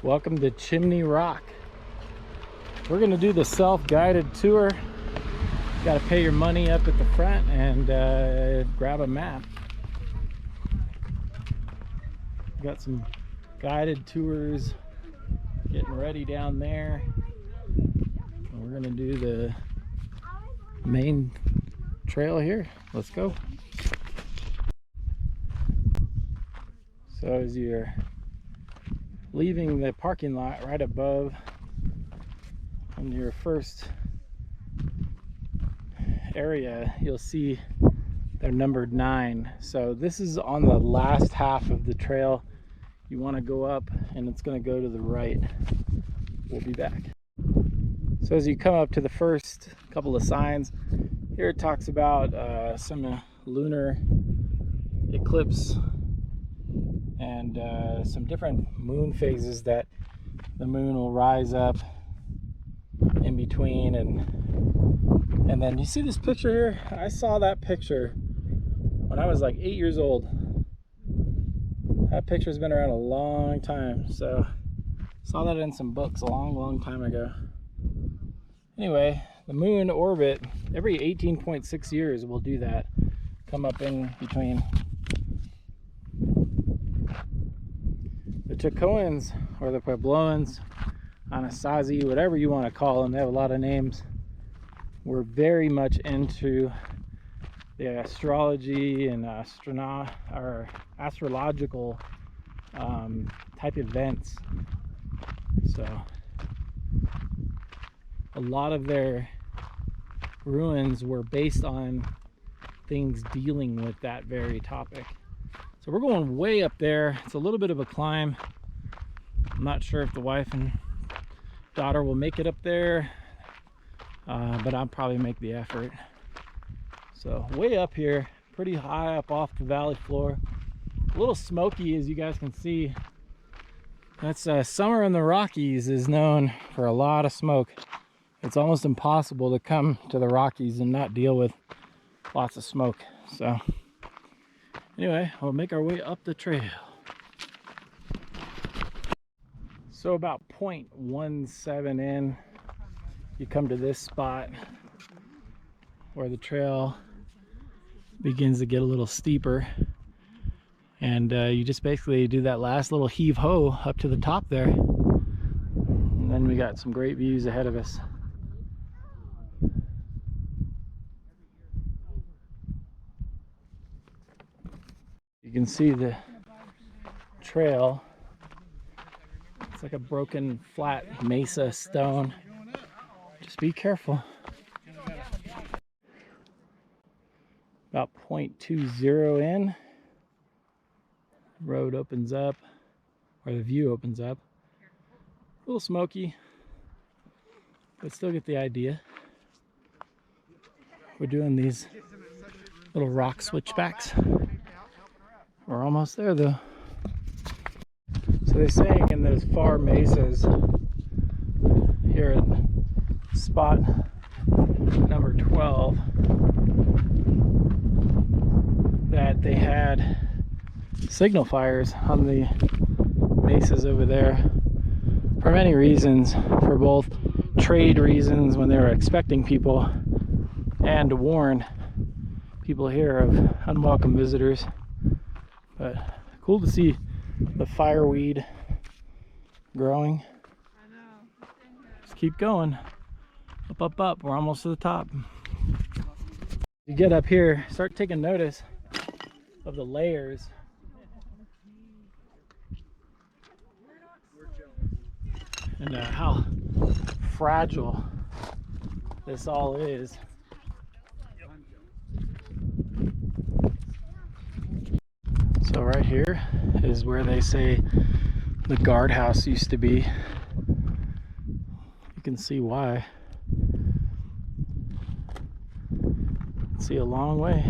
Welcome to Chimney Rock. We're going to do the self-guided tour. Got to pay your money up at the front and grab a map. Got some guided tours getting ready down there. And we're going to do the main trail here. Let's go. So as you're leaving the parking lot right above on your first area, you'll see they're numbered 9. So this is on the last half of the trail. You want to go up and it's going to go to the right. We'll be back. So as you come up to the first couple of signs, here it talks about some lunar eclipse and some different moon phases that the moon will rise up in between, and then you see this picture here. I saw that picture when I was like 8 years old. That picture's been around a long time, so saw that in some books a long time ago. Anyway, the moon orbit every 18.6 years will do that, come up in between. The Chacoans, or the Puebloans, Anasazi, whatever you want to call them, they have a lot of names, were very much into the astrology and astrological type events. So a lot of their ruins were based on things dealing with that very topic. So we're going way up there. It's a little bit of a climb. I'm not sure if the wife and daughter will make it up there, but I'll probably make the effort. So way up here, pretty high up off the valley floor. A little smoky, as you guys can see. That's summer in the Rockies is known for a lot of smoke. It's almost impossible to come to the Rockies and not deal with lots of smoke. So anyway, we'll make our way up the trail. So about 0.17 in, you come to this spot where the trail begins to get a little steeper, and you just basically do that last little heave-ho up to the top there, and then we got some great views ahead of us. You can see the trail. It's like a broken flat mesa stone. Just be careful. About 0.20 in, road opens up, or the view opens up. A little smoky, but still get the idea. We're doing these little rock switchbacks. We're almost there though. So they're saying in those far mesas here at spot number 12 that they had signal fires on the mesas over there for many reasons, for both trade reasons when they were expecting people and to warn people here of unwelcome visitors. But cool to see the fireweed growing. Just keep going. Up. We're almost to the top. You get up here, start taking notice of the layers. And how fragile this all is. So right here is where they say the guardhouse used to be. You can see why. See a long way.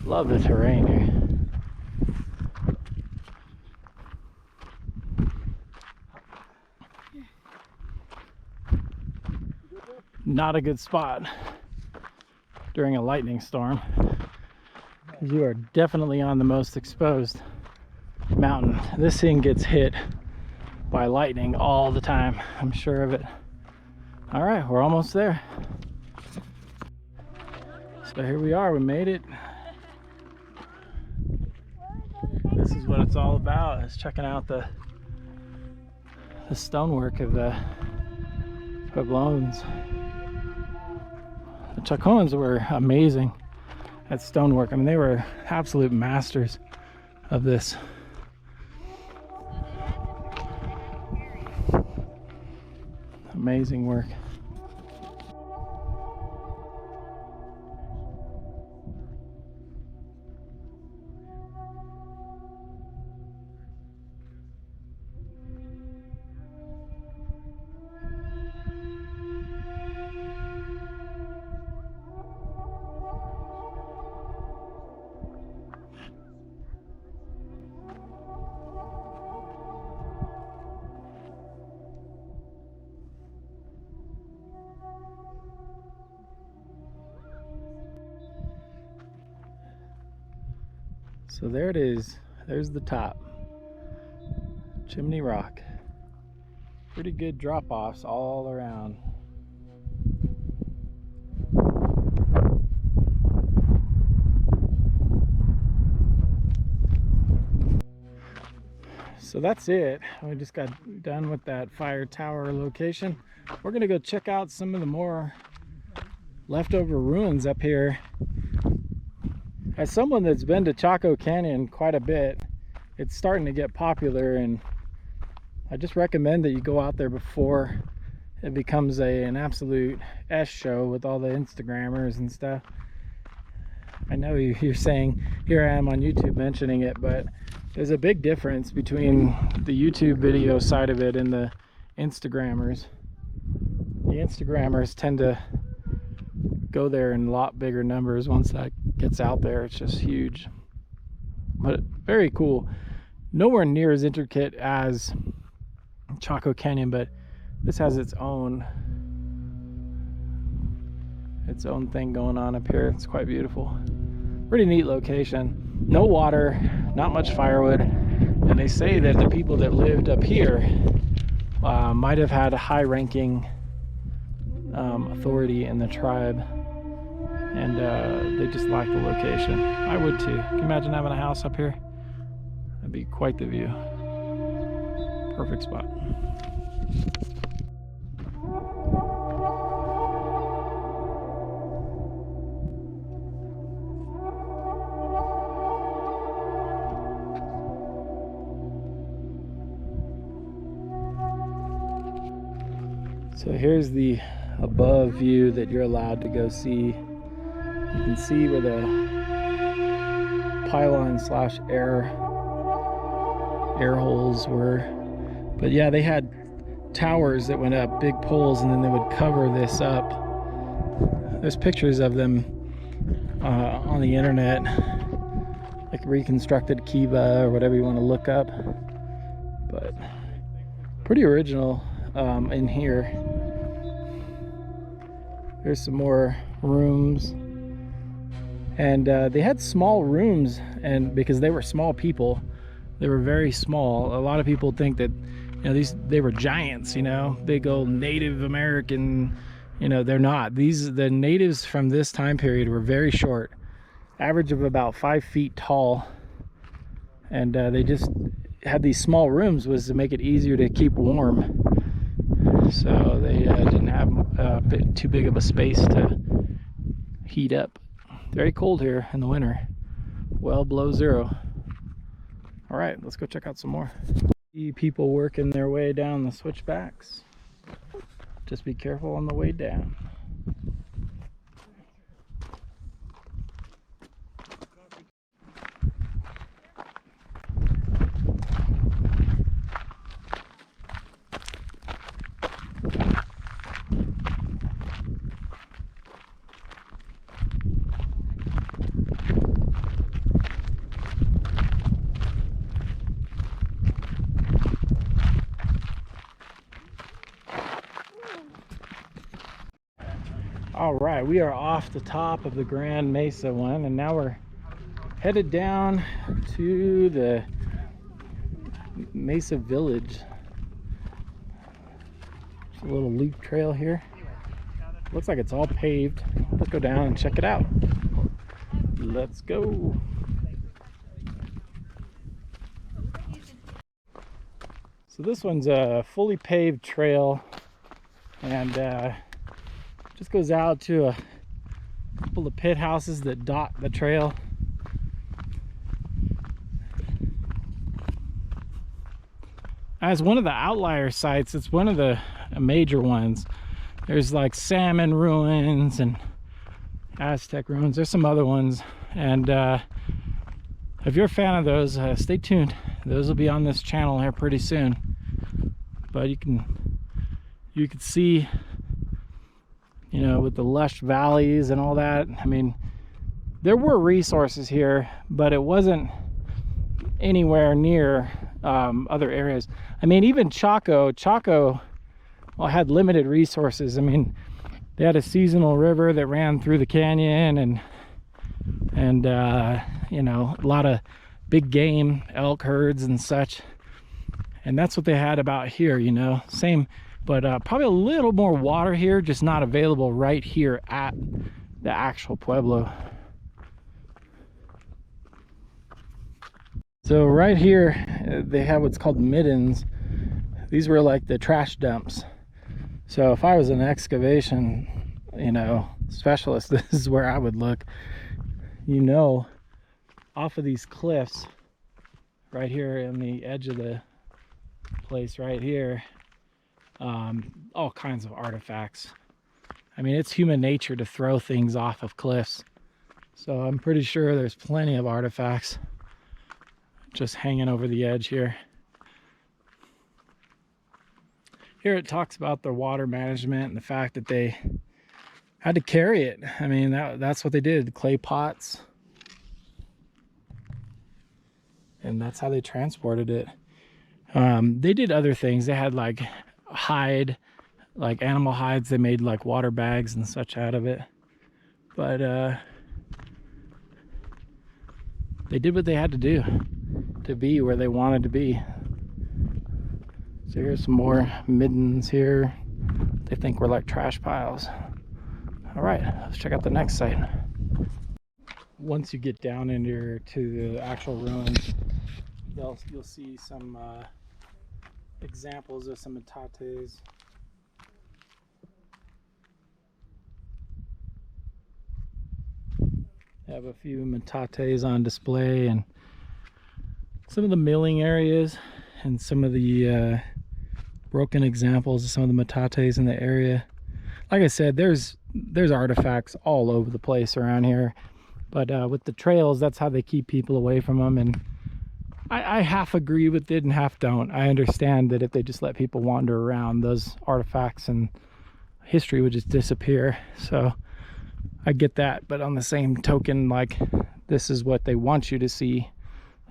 Love the terrain here. Not a good spot during a lightning storm, because you are definitely on the most exposed mountain. This thing gets hit by lightning all the time. I'm sure of it. All right, we're almost there. So here we are, we made it. This is what it's all about, is checking out the stonework of the Puebloans. The Chacoans were amazing at stonework. I mean, they were absolute masters of this. Amazing work. So there it is. There's the top. Chimney Rock. Pretty good drop-offs all around. So that's it. We just got done with that fire tower location. We're gonna go check out some of the more leftover ruins up here. As someone that's been to Chaco Canyon quite a bit, it's starting to get popular, and I just recommend that you go out there before it becomes an absolute S show with all the Instagrammers and stuff. I know you're saying, here I am on YouTube mentioning it, but there's a big difference between the YouTube video side of it and the Instagrammers. The Instagrammers tend to go there in a lot bigger numbers. Once that gets out there, it's just huge. But very cool. Nowhere near as intricate as Chaco Canyon, but this has its own thing going on up here. It's quite beautiful. Pretty neat location. No water, not much firewood, and they say that the people that lived up here might have had a high-ranking authority in the tribe, and they just like the location. I would too. Can you imagine having a house up here? That'd be quite the view. Perfect spot. So here's the above view that you're allowed to go see. You can see where the pylon slash air holes were. But yeah, they had towers that went up, big poles, and then they would cover this up. There's pictures of them on the internet, like reconstructed Kiva or whatever you want to look up. But pretty original in here. There's some more rooms, and they had small rooms, and because they were small people, they were very small. A lot of people think that, you know, they were giants, you know, big old Native American. You know, they're not. The natives from this time period were very short, average of about 5 feet tall, and they just had these small rooms was to make it easier to keep warm. So they didn't have a bit too big of a space to heat up. Very cold here in the winter, well below zero. All right, let's go check out some more. See people working their way down the switchbacks. Just be careful on the way down. All right, we are off the top of the Grand Mesa one, and now we're headed down to the Mesa Village. A little loop trail here. Looks like it's all paved. Let's go down and check it out. Let's go. So this one's a fully paved trail, and just goes out to a couple of pit houses that dot the trail. As one of the outlier sites, it's one of the major ones. There's like salmon ruins and Aztec ruins. There's some other ones, and if you're a fan of those, stay tuned. Those will be on this channel here pretty soon. But you can see, you know, with the lush valleys and all that. I mean, there were resources here, but it wasn't anywhere near other areas. I mean, even Chaco well, had limited resources. I mean, they had a seasonal river that ran through the canyon, and you know, a lot of big game, elk herds and such. And that's what they had about here, you know, same, but probably a little more water here, just not available right here at the actual pueblo. So right here, they have what's called Middens. These were like the trash dumps. So if I was an excavation, you know, specialist, this is where I would look. You know, off of these cliffs, right here on the edge of the place right here, all kinds of artifacts. I mean, it's human nature to throw things off of cliffs. So I'm pretty sure there's plenty of artifacts just hanging over the edge here. Here it talks about the water management and the fact that they had to carry it. I mean, that's what they did, clay pots. And that's how they transported it. They did other things. They had like hide, like animal hides. They made like water bags and such out of it. But they did what they had to do to be where they wanted to be. So here's some more middens here. They think we're like trash piles. All right, let's check out the next site. Once you get down into to the actual ruins, you'll see some examples of some metates. They have a few metates on display, and some of the milling areas, and some of the broken examples of some of the metates in the area. Like I said, there's artifacts all over the place around here, but with the trails, that's how they keep people away from them. And I half agree with it and half don't. I understand that if they just let people wander around, those artifacts and history would just disappear. So I get that, but on the same token, like, this is what they want you to see,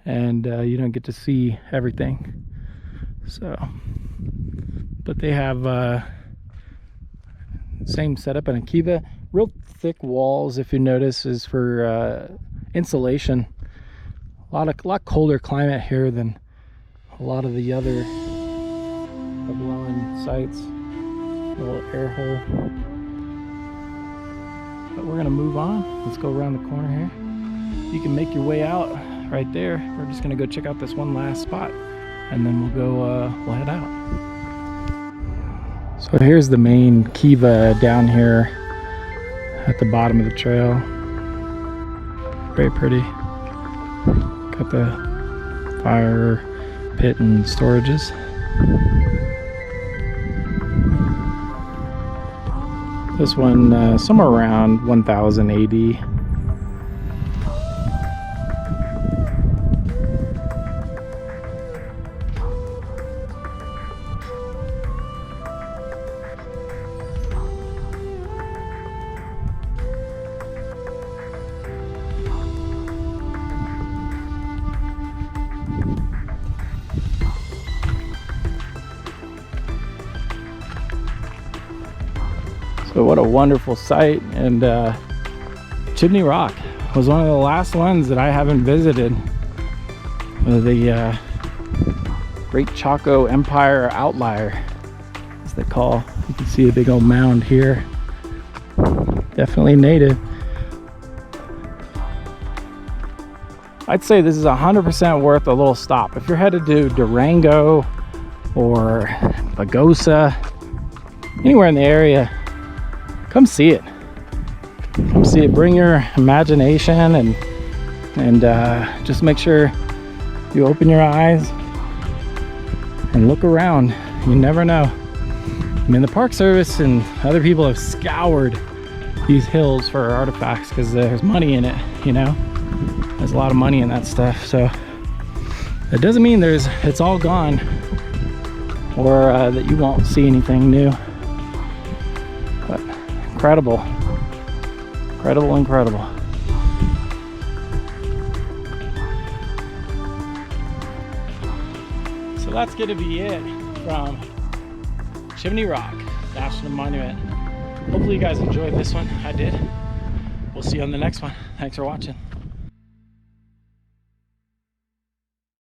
and you don't get to see everything. So, but they have same setup in a kiva. Real thick walls, if you notice, is for insulation. A lot colder climate here than a lot of the other Puebloan sites. Little air hole. But we're gonna move on. Let's go around the corner here. You can make your way out right there. We're just gonna go check out this one last spot, and then we'll head out. So here's the main kiva down here at the bottom of the trail. Very pretty. Got the fire pit and storages. This one somewhere around 1000 AD. So what a wonderful sight. And Chimney Rock was one of the last ones that I haven't visited. The Great Chaco Empire Outlier, as they call. You can see a big old mound here. Definitely native. I'd say this is 100% worth a little stop. If you're headed to Durango or Pagosa, anywhere in the area, come see it. Come see it. Bring your imagination and just make sure you open your eyes and look around. You never know. I mean, the Park Service and other people have scoured these hills for artifacts because there's money in it, you know? There's a lot of money in that stuff. So it doesn't mean it's all gone or that you won't see anything new. But incredible. Incredible, incredible. So that's gonna be it from Chimney Rock National Monument. Hopefully you guys enjoyed this one. I did. We'll see you on the next one. Thanks for watching.